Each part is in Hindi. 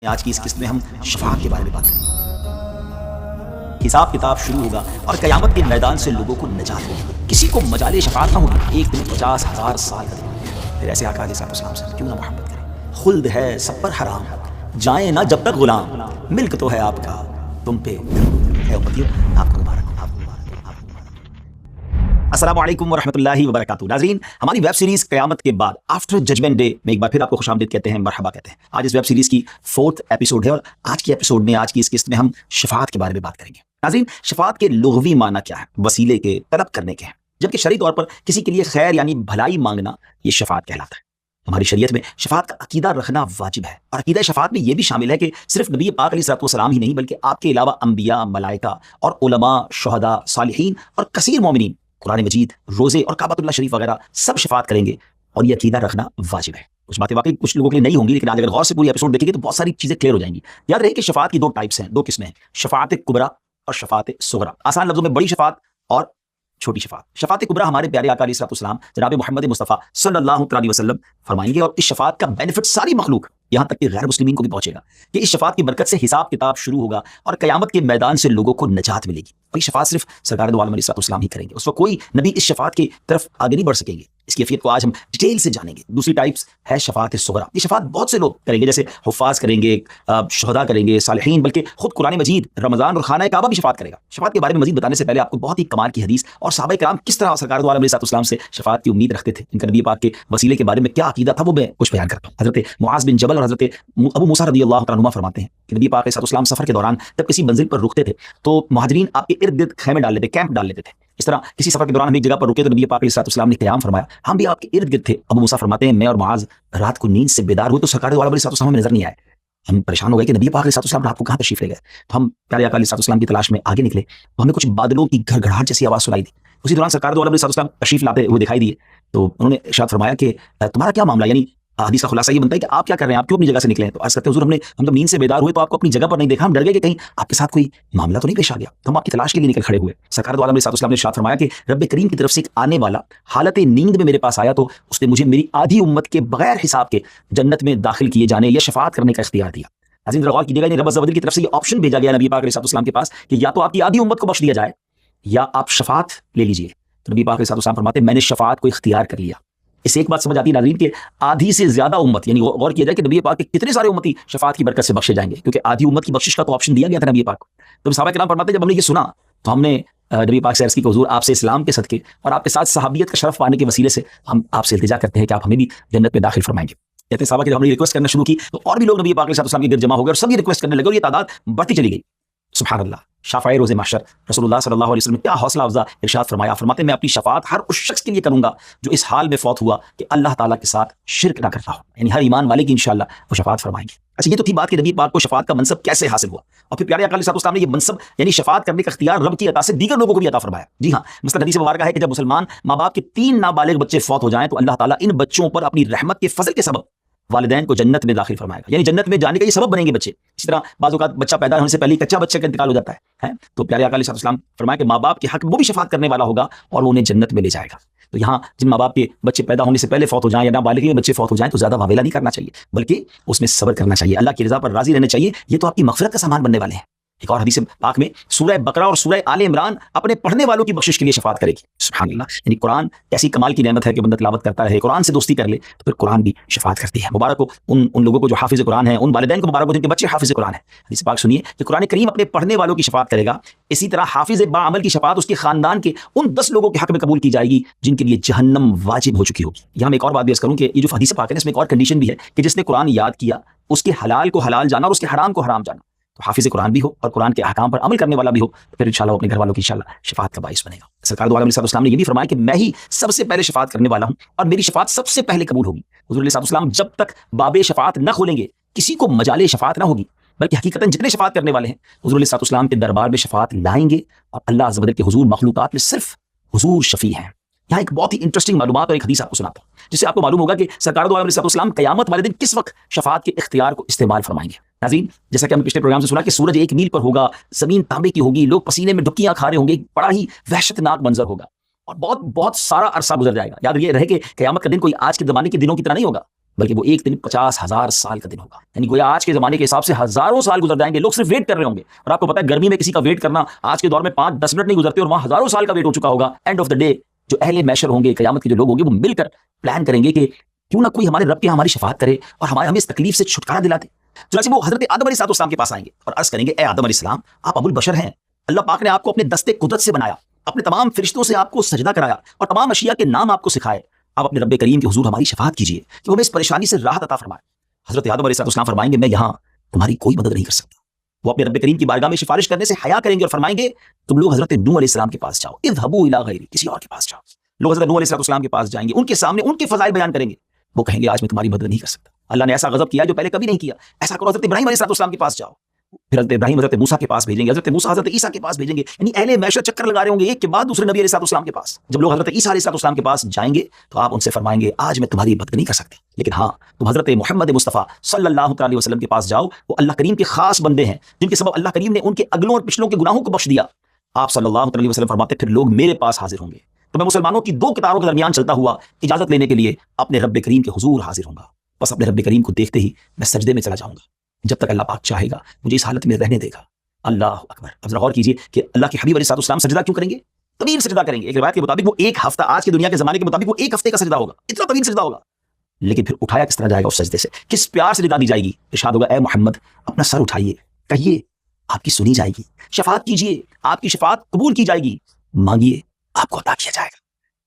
आज की इस किस्त में हम शफाअत के बारे में बात करेंगे। हिसाब किताब शुरू होगा और क़यामत के मैदान से लोगों को निजात होगी। किसी को मजाले शफाअत ना होगी। एक दिन 50,000 साल का दिन। फिर ऐसे आका अलैहिस्सलाम से क्यों ना मोहब्बत करें। खुल्द है सब पर हराम, जाए ना जब तक गुलाम, मिल्क तो है आपका, तुम पे है उम्मतियों, आपको मुबारक। अस्सलामु अलैकुम वरहमतुल्लाहि वबरकातुहू। नाज़रीन, हमारी वेब सीरीज क़यामत के बाद आफ्टर जजमेंट डे में एक बार फिर आपको खुशामदीद कहते हैं, मरहबा कहते हैं। आज इस वेब सीरीज की 4th एपिसोड है और आज की एपिसोड में, आज की इस किस्त में हम शफाअत के बारे में बात करेंगे। नाज़रीन, शफाअत के लुग़वी माना क्या है? वसीले के, तलब करने के हैं। जबकि शरई तौर पर किसी के लिए खैर यानी भलाई मांगना, ये शफाअत कहलाता है। हमारी शरीयत में शफाअत का अकीदा रखना वाजिब है और अकीदा शफाअत में यह भी शामिल है कि सिर्फ नबी पाक अलैहिस्सलाम ही नहीं बल्कि आपके अलावा अंबिया, मलाइका और उलमा, शुहदा, सालिहीन और कसीर मोमिनीन, कुरान मजीद, रोज़े और काबतुल्लाह शरीफ वगैरह सब शफाअत करेंगे और ये अकीदा रखना वाजिब है। कुछ बातें वाकई कुछ लोगों के लिए नहीं होंगी, लेकिन आज अगर गौर से पूरी एपिसोड देखेंगे तो बहुत सारी चीज़ें क्लियर हो जाएंगी। याद रहे कि शफाअत की दो टाइप्स हैं, दो किस्में हैं, शफाअत कुबरा और शफाअत सुगरा। आसान लफ्ज़ों में बड़ी शफाअत और छोटी शफाअत। शफाअत कुबरा हमारे प्यारे आका अलैहिस्सलाम जनाब मोहम्मद मुस्तफ़ा सल्लल्लाहु अलैहि वसल्लम फरमाएंगे और इस शफाअत का बेनिफिट सारी मखलूक यहाँ तक कि गैर मुस्लिमीन को भी पहुंचेगा कि इस शफाअत की बरकत से हिसाब किताब शुरू होगा और क़यामत के मैदान से लोगों को निजात मिलेगी। और ये शफाअत सिर्फ सरकार दो आलम अलैहिस्सलाम ही करेंगे, उस वक्त कोई नबी इस शफाअत की तरफ आगे नहीं बढ़ सकेंगे। इसकी कैफियत को आज हम डिटेल से जानेंगे। दूसरी टाइप्स है शफाअत सुगरा। ये शफाअत बहुत से लोग करेंगे, जैसे हुफ़ाज़ करेंगे, शुहदा करेंगे, सालिहीन, बल्कि खुद कुरान मजीद, रमज़ान और खाना काबा भी शफाअत करेगा। शफाअत के बारे में मजीद बताने से पहले आपको बहुत ही कमाल की हदीस और सहाबा किराम किस तरह सरकार दो आलम अलैहिस्सलाम से शफाअत की उम्मीद रखते थे, इनका नबी पाक के वसीले के बारे में क्या अकीदा था, वो मैं कुछ बयान करता हूँ। हज़रत मुआज़ बिन जबल और हज़रत अबू मूसा रज़ियल्लाहु अन्हुमा फरमाते हैं कि नबी पाक अलैहिस्सलाम सफ़र के दौरान जब किसी मंजिल पर रुकते थे तो मुहाजिरीन आपके इर्द गिर्द खैमे डाल लेते, कैंप डाल लेते थे। इस तरह किसी सफर के दौरान हम एक जगह पर रुके तो नबी पाक अलैहिस्सलाम ने क़याम फरमाया, हम भी आपके इर्द गिर्द थे। अबू मूसा फरमाते हैं, मैं और मुआज़ रात को नींद से बेदार हुए तो सरकार दो आलम अलैहिस्सलाम में नजर नहीं आए। हम परेशान हो गए कि नबी पाक अलैहिस्सलाम रात को कहाँ तशीफ ले गए। तो हम प्यारे आका अलैहिस्सलाम की तलाश में आगे निकले तो हमें कुछ बादलों की घड़घड़ाहट जैसी आवाज़ सुनाई दी। उसी दौरान सरकार दो आलम अलैहिस्सलाम तशरीफ लाते हुए दिखाई दिए तो उन्होंने इरशाद फरमाया कि तुम्हारा क्या मामला, यानी हदीस का खुलासा ये बनता है कि आप क्या कर रहे हैं, आप क्यों अपनी जगह से निकले हैं। तो अर्ज़ करते हैं, हुज़ूर हम जब नींद से बेदार हुए तो आपको अपनी जगह पर नहीं देखा, हम डर गए कि कहीं आपके साथ कोई मामला तो नहीं पेश आ गया, तो हम आपकी तलाश के लिए निकल खड़े हुए। सरकार दो आलम अलैहिस्सलाम ने इरशाद फरमाया कि रब्बे करीम की तरफ से एक आने वाला हालत नींद में मेरे पास आया तो उसने मुझे मेरी आधी उम्मत के बगैर हिसाब के जन्नत में दाखिल किए जाने या शफाअत करने का इख्तियार दिया। नाज़रीन, गौर कीजिएगा, रब अज़्ज़ा वजल की तरफ से ये ऑप्शन भेजा गया नबी पाक अलैहिस्सलाम के पास कि या तो आपकी आधी उम्मत को बख्श दिया जाए या आप शफाअत ले लीजिए। तो नबी पाक अलैहिस्सलाम फरमाते हैं, मैंने शफाअत को इख्तियार कर लिया। इससे एक बात समझ आती है नाज़रीन कि आधी से ज्यादा उम्मत, यानी गौर किया जाए कि नबी पाक के कितने सारे उम्मती शफाअत की बरकत से बख्शे जाएंगे, क्योंकि आधी उम्मत की बख्शिश का तो ऑप्शन दिया गया था नबी पाक को। तो सहाबा किराम फरमाते हैं, जब हमने ये सुना तो हमने नबी पाक से अर्ज़ की कि हुज़ूर आपसे इस्लाम के सदके और आपके साथ सहाबियत का शरफ पाने के वसीले से हम आपसे इल्तिजा करते हैं कि आप हमें भी जन्नत में दाखिल फरमाएंगे। कहते हैं सहाबा कि जब हमने रिक्वेस्ट करना शुरू की तो और भी लोग नबी पाक अलैहिस्सलाम के गिरद जमा हो गए और सभी रिक्वेस्ट करने लगे और ये तादाद बढ़ती चली गई। सुभान अल्लाह। शाफ़ाए रोज़े महशर रसूलुल्लाह सल्लल्लाहु अलैहि वसल्लम क्या हौसला अफ़ज़ा इरशाद फरमाया, फरमाते मैं अपनी शफाअत हर उस शख्स के लिए करूंगा जो इस हाल में फौत हुआ कि अल्लाह ताला के साथ शिर्क ना करता हो, यानी हर ईमान वाले की इंशाअल्लाह वो शफाअत फरमाएंगे। अच्छा, ये तो थी बात कि नबी पाक को शफाअत का मनसब कैसे हासिल हुआ और फिर प्यारे आका अलैहिस्सलाम ने ये मनसब यानी शफाअत करने का इख्तियार रब की अता से दीगर लोगों को भी अता फरमाया। जी हाँ, मसलन हदीस मुबारक है कि जब मुसलमान माँ बाप के 3 नाबालिग बच्चे फौत हो जाएं तो अल्लाह ताला इन बच्चों पर अपनी रहमत के फजल के सबब वालिदैन को जन्नत में दाखिल फरमाएगा, यानी जन्नत में जाने का ये सबब बनेंगे बच्चे। इसी तरह बाज़ औक़ात बच्चा पैदा होने से पहले कच्चा बच्चे का इंतकाल हो जाता है तो प्यारे आका अलैहिस्सलाम फरमाया कि माँ बाप के हक वो भी शफाअत करने वाला होगा और वो उन्हें जन्नत में ले जाएगा। तो यहाँ जिन माँ बाप के बच्चे पैदा होने से पहले फौत हो जाएं या नाबालिग में बच्चे फौत हो जाएं तो ज़्यादा वावेला नहीं करना चाहिए, बल्कि उसमें सब्र करना चाहिए, अल्लाह की रज़ा पर राज़ी रहना चाहिए। ये तो आपकी मग़फ़िरत का सामान बनने वाले हैं। एक और हदीस पाक में सूरह बकरा और सूरह आले इमरान अपने पढ़ने वालों की बख्शिश के लिए शफाअत करेगी। सुभान अल्लाह, यानी कुरान कैसी कमाल की नेमत है कि बंदा तिलावत करता है, कुरान से दोस्ती कर ले तो फिर कुरान भी शफाअत करती है। मुबारक हो उन लोगों को जो हाफिज़ कुरान है, उन वालिदैन को मुबारक हो जिनके बच्चे हाफिज़ कुरान है। हदीस पाक सुनिए कि कुरान करीम अपने पढ़ने वालों की शफाअत करेगा, इसी तरह हाफिज़ बाअमल की शफाअत उसके खानदान के उन 10 लोगों के हक में कबूल की जाएगी जिनके लिए जहन्नम वाजिब हो चुकी होगी। यहाँ मैं एक और बात भी अर्ज़ करूँ कि ये जो हदीस पाक है इसमें एक और कंडीशन भी है कि जिसने कुरान याद किया उसके हलाल को हलाल जाना और उसके हराम को हराम जाना। तो हाफिज़ कुरान भी हो और कुरान के अहकाम पर अमल करने वाला भी हो तो फिर इंशाअल्लाह अपने घर वालों की इंशाअल्लाह शफाअत का बाइस बनेगा। सरकार दो आलम अलैहिस्सलाम ने यह भी फरमाया कि मैं ही सबसे पहले शफाअत करने वाला हूं और मेरी शफाअत सबसे पहले कबूल होगी। हुज़ूर अलैहिस्सलाम जब तक बाबे शफाअत न खोलेंगे किसी को मजाले शफाअत ना होगी, बल्कि हकीकतन जितने शफाअत करने वाले हैं हुज़ूर अलैहिस्सलाम के दरबार में शफाअत लाएंगे और अल्लाह अज़्ज़ा व जल के हुज़ूर मखलूक़ात में सिर्फ हुज़ूर शफ़ी हैं। यहाँ एक बहुत ही इंटरेस्टिंग मालूमात और एक हदीस आपको सुनाता हूँ जिससे आपको मालूम होगा कि सरकार दो आलम अलैहिस्सलाम क़यामत वाले दिन किस वक्त शफाअत के इख्तियार को इस्तेमाल फरमाएंगे। नाज़रीन, जैसा कि हमने पिछले प्रोग्राम से सुना कि सूरज 1 मील पर होगा, ज़मीन तांबे की होगी, लोग पसीने में डुबकियां खा रहे होंगे, बड़ा ही वहशतनाक मंजर होगा और बहुत बहुत सारा अरसा गुजर जाएगा। याद ये रहे कि क़यामत का दिन कोई आज के ज़माने के दिनों की तरह नहीं होगा। बल्कि वो एक दिन 50,000 साल का दिन होगा। यानी गोया आज के ज़माने के हिसाब से हज़ारों साल गुजर जाएंगे, लोग सिर्फ वेट कर रहे होंगे। और आपको पता है गर्मी में किसी का वेट करना आज के दौर में 5-10 मिनट नहीं गुजरते और वहाँ हज़ारों साल का वेट हो चुका होगा। एंड ऑफ द डे जो अहले मैशर होंगे, क़यामत के जो लोग होंगे, वो मिलकर प्लान करेंगे कि क्यों ना कोई हमारे रब के हमारी शफाअत करे और हमें इस तकलीफ से छुटकारा दिला दे। चुनांचे वो हज़रत आदम अलैहिस्सलाम के पास आएंगे और अर्ज़ करेंगे, ए आदम अलैहिस्सलाम, आप अबुल बशर हैं। अल्लाह पाक ने आपको अपने दस्ते कुदरत से बनाया, अपने तमाम फरिश्तों से आपको सजदा कराया और तमाम अशिया के नाम आपको सिखाए। आप अपने रब्बे करीम के हुजूर हमारी शफाअत कीजिए कि वो हमें इस परेशानी से राहत अता फरमाए। हज़रत आदम अलैहिस्सलाम फरमाएंगे, मैं यहाँ तुम्हारी कोई मदद नहीं कर सकता। वो अपने रब्बे करीम की बारगाह में सिफारिश करने से हया करेंगे और फरमाएंगे, तुम लोग हज़रत नूह अलैहिस्सलाम के पास जाओ, इज़हबू इला गैरी, किसी और के पास जाओ। लोग हज़रत नूह अलैहिस्सलाम के पास जाएंगे, उनके सामने उनके फ़ज़ाइल बयान करेंगे। वो कहेंगे, आज मैं तुम्हारी मदद नहीं कर सकता, अल्लाह ने ऐसा गज़ब किया जो पहले कभी नहीं किया। ऐसा करो, हज़रत इब्राहीम अलैहिस्सलाम के पास जाओ। फिर हज़रत इब्राहीम हज़रत मूसा के पास भेजेंगे, हज़रत मूसा हज़रत ईसा के पास भेजेंगे। यानी अहले मैशर चक्कर लगा रहे होंगे एक के बाद दूसरे नबी अलैहिस्सलाम के पास। जब लोग हज़रत ईसा अलैहिस्सलाम के पास जाएंगे तो आप उनसे फरमाएंगे, आज मैं तुम्हारी मदद नहीं कर सकते, लेकिन हाँ, तुम हज़रत मोहम्मद मुस्तफ़ा सल्लल्लाहु अलैहि वसल्लम के पास जाओ। वो अल्लाह करीम के खास बंदे हैं जिनके सबब अल्लाह करीम ने उनके अगलों और पिछलों के गुनाहों को बख्श दिया। आप सल्लल्लाहु अलैहि वसल्लम फरमाते, फिर लोग मेरे पास हाजिर होंगे तो मैं मुसलमानों की दो कतारों के दरमियान चलता हुआ इजाजत लेने के लिए अपने रब्बे करीम के हुजूर हाजिर होऊंगा। बस अपने रब्बे करीम को देखते ही मैं सजदे में चला जाऊंगा, जब तक अल्लाह पाक चाहेगा मुझे इस हालत में रहने देगा। अल्लाह अकबर। अब जरा गौर कीजिए कि अल्लाह के हबीब अलैहिस्सलाम सजदा क्यों करेंगे? तवील सजदा करेंगे। एक रिवायत के मुताबिक वो एक हफ्ता, आज की दुनिया के जमाने के मुताबिक वो एक हफ्ते का सजदा होगा, इतना तवील सजदा होगा। लेकिन फिर उठाया किस तरह जाएगा उस सजदे से, किस प्यार से निदा दी जाएगी। इरशाद होगा, ए मोहम्मद, अपना सर उठाइए, कहिए, आपकी सुनी जाएगी। शफाअत कीजिए, आपकी शफाअत कबूल की जाएगी। मांगिए, आपको अता किया जाएगा।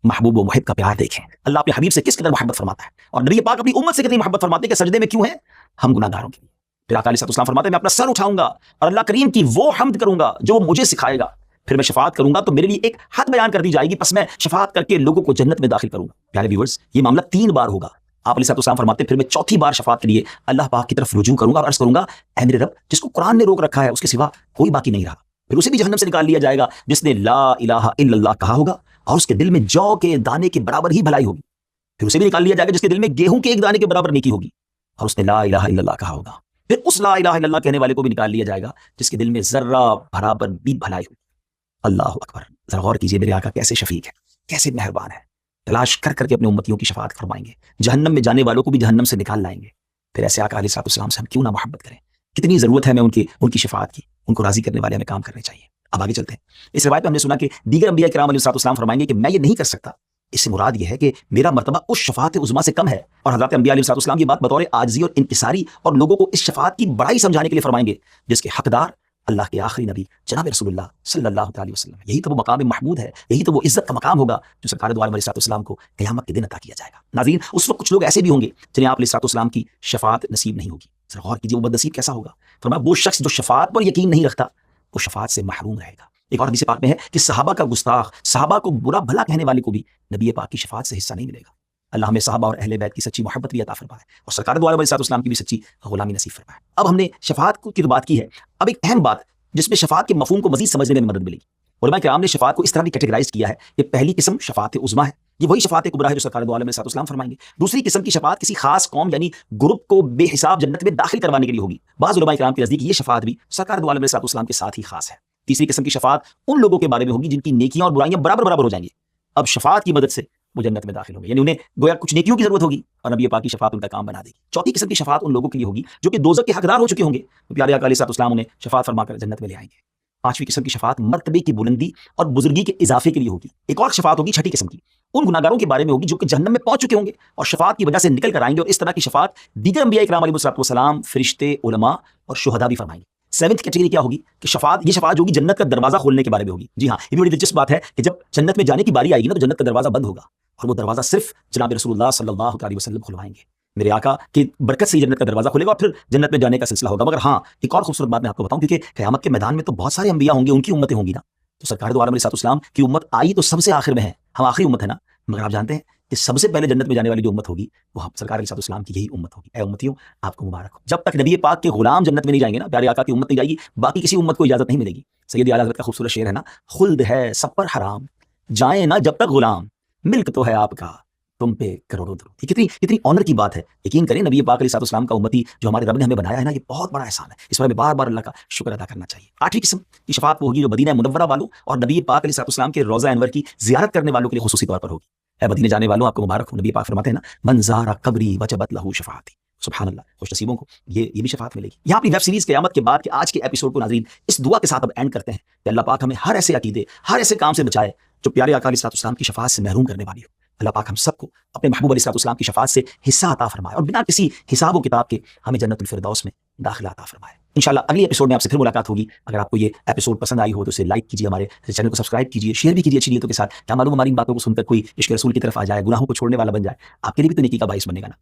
महबूब व मुहिब का प्यार देखें, अल्लाह अपने हबीब से किस कदर मोहब्बत फरमाता है और नबी पाक अपनी उम्मत से कितनी मोहब्बत फरमाते हैं कि सजदे में क्यों है? हम गुनाहगारों के लिए। फिर आका अलैहिस्सलाम फरमाते हैं, मैं अपना सर उठाऊंगा और अल्लाह करीम की वो हम्द करूंगा जो मुझे सिखाएगा। फिर मैं शफाअत करूंगा तो मेरे लिए एक हद बयान कर दी जाएगी, बस मैं शफाअत करके लोगों को जन्नत में दाखिल करूंगा। प्यारे व्यूअर्स, ये मामला 3 बार होगा। आप अलैहिस्सलाम फरमाते हैं, फिर मैं चौथी बार शफाअत के लिए अल्लाह पाक की तरफ रुजू करूंगा और अर्ज करूंगा, ऐ मेरे रब, जिसको कुरान ने रोक रखा है उसके सिवा कोई बाकी नहीं रहा। फिर उसे भी जहन्नम से निकाल लिया जाएगा जिसने ला इलाहा इल्लल्लाह कहा होगा और उसके दिल में जौ के दाने के बराबर ही भलाई होगी। फिर उसे भी निकाल लिया जाएगा जिसके दिल में गेहूं के एक दाने के बराबर नेकी होगी और उसने ला इलाहा इल्लल्लाह कहा होगा। फिर उस ला इलाहा इल्लल्लाह कहने वाले को भी निकाल लिया जाएगा जिसके दिल में जर्रा बराबर भी भलाई होगी। अल्लाह अकबर। जरा गौर कीजिए मेरे आका कैसे शफीक है, कैसे मेहरबान है। तलाश कर करके अपने उम्मतियों की शफाअत फरमाएंगे, जहन्नम में जाने वालों को भी जहन्नम से निकाल लाएंगे। फिर ऐसे आका अलैहिस्सलाम से हम क्यों ना मोहब्बत करें, कितनी जरूरत है हमें उनकी शफाअत की। उनको राजी करने वाले हमें काम करने चाहिए। अब आगे चलते हैं। इस रिवायत में हमने सुना कि दीगर अंबिया किराम अलैहिस्सलाम फरमाएंगे कि मैं ये नहीं कर सकता। इससे मुराद ये है कि मेरा मर्तबा उस शफाअत उज़्मा से कम है। और हज़रत अंबिया अलैहिस्सलाम ये बात बतौर आजिज़ी और इंकिसारी और लोगों को इस शफाअत की बड़ाई समझाने के लिए फरमाएंगे जिसके हकदार अल्लाह के आखिरी नबी जनाब रसूलुल्लाह सल्लल्लाहु अलैहि वसल्लम। यही तो वो मकाम महमूद है, यही तो वो इज्जत का मकाम होगा जो सरकार दो आलम अलैहिस्सलाम को क़यामत के दिन अता किया जाएगा। नाज़रीन, उस वक्त कुछ लोग ऐसे भी होंगे जिन्हें आप अलैहिस्सलाम की शफाअत नसीब नहीं होगी। जरा गौर कीजिए वो बदनसीब कैसा होगा। फरमाया, वो शख्स जो शफाअत पर यकीन नहीं रखता वो शफाअत से महरूम रहेगा। एक और हदीस पाक में है कि सहाबा का गुस्ताख, सहाबा को बुरा भला कहने वाले को भी नबी पाक की शफाअत से हिस्सा नहीं मिलेगा। अल्लाह हमें सहाबा और अहले बैत की सच्ची मोहब्बत भी अता फरमाए और सरकार दो आलम अलैहिस्सलाम की भी सच्ची गुलामी नसीब फरमाए। अब हमने शफाअत की तो बात की है, अब एक अहम बात जिसमें शफाअत के मफहूम को मजीद समझने में मदद मिलेगी। उलमा किराम ने शफाअत को इस तरह भी कैटेगराइज किया है कि पहली किस्म शफाअत उज़्मा है, ये वही शफाअत कुबरा है जो सरकार दो आलम अलैहिस्सलाम फरमाएंगे। दूसरी किस्म की शफाअत किसी खास कौम यानी ग्रुप को बेहिसाब जन्नत में दाखिल करवाने के लिए होगी। बाज़ उलमा किराम के नज़दीक ये शफाअत भी सरकार दो आलम अलैहिस्सलाम के साथ ही खास है। तीसरी किस्म की शफाअत उन लोगों के बारे में होगी जिनकी नेकियां और बुराइयां बराबर बराबर हो जाएंगी। अब शफाअत की मदद से वो जन्नत में दाखिल होंगे, यानी उन्हें गोया कुछ नेकियों की जरूरत होगी और नबी पाक की शफाअत उनका काम बना देगी। चौथी किस्म की शफाअत उन लोगों के लिए होगी जो कि दोज़ख के हकदार हो चुके होंगे, तो प्यारे आका अलैहिस्सलाम उन्हें शफाअत फरमाकर जन्नत में ले आएंगे। पांचवी किस्म की शफाअत मर्तबे की बुलंदी और बुजुर्गी के इजाफे के लिए होगी। एक और शफाअत होगी छठी किस्म की, उन गुनाहगारों के बारे में होगी जो कि जहन्नम में पहुंच चुके होंगे और शफाअत की वजह से निकल कर आएंगे। और इस तरह की शफाअत दीगर अंबिया इकराम अलैहिस्सलाम, फरिश्ते, उलमा और शुहदा भी फरमाएंगे। सेवंथ कैटेगरी क्या होगी कि ये शफाअत होगी जन्नत का दरवाजा खोलने के बारे में होगी। जी हाँ, ये बड़ी दिलचस्प बात है कि जब जन्नत में जाने की बारी आएगी ना तो जन्नत का दरवाजा बंद होगा और वो दरवाजा सिर्फ जनाब रसूलुल्लाह सल्लल्लाहु अलैहि वसल्लम खुलवाएंगे। मेरे आका की बरकत से जन्नत का दरवाजा खुलेगा और फिर जन्नत में जाने का सिलसिला होगा। मगर हाँ, एक और खूबसूरत बात मैं आपको बताऊं, क्योंकि क़यामत के मैदान में तो बहुत सारे अंबिया होंगे, उनकी उम्मतें होंगी ना, तो सरकार दो आलम अलैहिस्सलाम की उम्मत आई तो सबसे आखिर में है, हम आखिरी उम्मत है ना। मगर आप जानते हैं कि सबसे पहले जन्नत में जाने वाली जो उम्मत होगी वो हम सरकार अलैहिस्सलाम की यही उम्मत होगी। ऐ उम्मतियों, आपको मुबारक हो। जब तक नबी पाक के गुलाम जन्नत में नहीं जाएंगे ना, प्यारे आका की उम्मत नहीं जाएगी, बाकी किसी उम्मत को इजाजत नहीं मिलेगी। सैयद आला हज़रत का खूबसूरत शेर है ना, खुल्द है सब पर हराम, जाए ना जब तक गुलाम, मिल्क तो है आपका तुम पे करोड़ों दरूद। कितनी ऑनर की बात है। यकीन करें नबी पाक अलैहिस्सलाम का उम्मती जो हमारे रब ने हमें बनाया है ना, ये बहुत बड़ा एहसान है। इस पर हमें बार बार अल्लाह का शुक्र अदा करना चाहिए। आठवीं किस्म की शफाअत वो होगी जो मदीना मुनव्वरा वालों और नबी पाक अलैहिस्सलाम के रोज़ा अनवर की ज़ियारत करने वालों के लिए खुसूसी तौर पर होगी। है मदीने जाने वालों, आपको मुबारक हो। नबी पाक फरमाते हैं ना, मन ज़ारा कब्री वजबत लहू शफाअती। सुभान अल्लाह, खुश नसीबों को ये भी शफाअत मिलेगी। यहाँ अपनी वेब सीरीज क़यामत के बाद के आज के एपिसोड को नाज़रीन इस दुआ के साथ अब एंड करते हैं कि अल्लाह पाक हमें हर ऐसे अकीदे, हर ऐसे काम से बचाए जो प्यारे आका अलैहिस्सलाम की शफाअत से महरूम करने वाली हो। अल्लाह पाक हम सबको अपने महबूब अलैहिस्सलाम की शफाअत से हिस्सा अता फरमाए और बिना किसी हिसाब व किताब के हमें जन्नतुल फिरदौस में दाखिला अता फरमाए। इंशाल्लाह अगली एपिसोड में आपसे फिर मुलाकात होगी। अगर आपको ये एपिसोड पसंद आई हो तो इसे लाइक कीजिए, हमारे चैनल को सब्सक्राइब कीजिए, शेयर भी कीजिए अच्छी नीयतों के साथ। क्या मालूम हमारी इन बातों को सुनकर कोई इश्क रसूल की तरफ आ जाए, गुनाहों को छोड़ने वाला बन जाए। आपके लिए भी तो नेकी का बाइस बनेगा ना।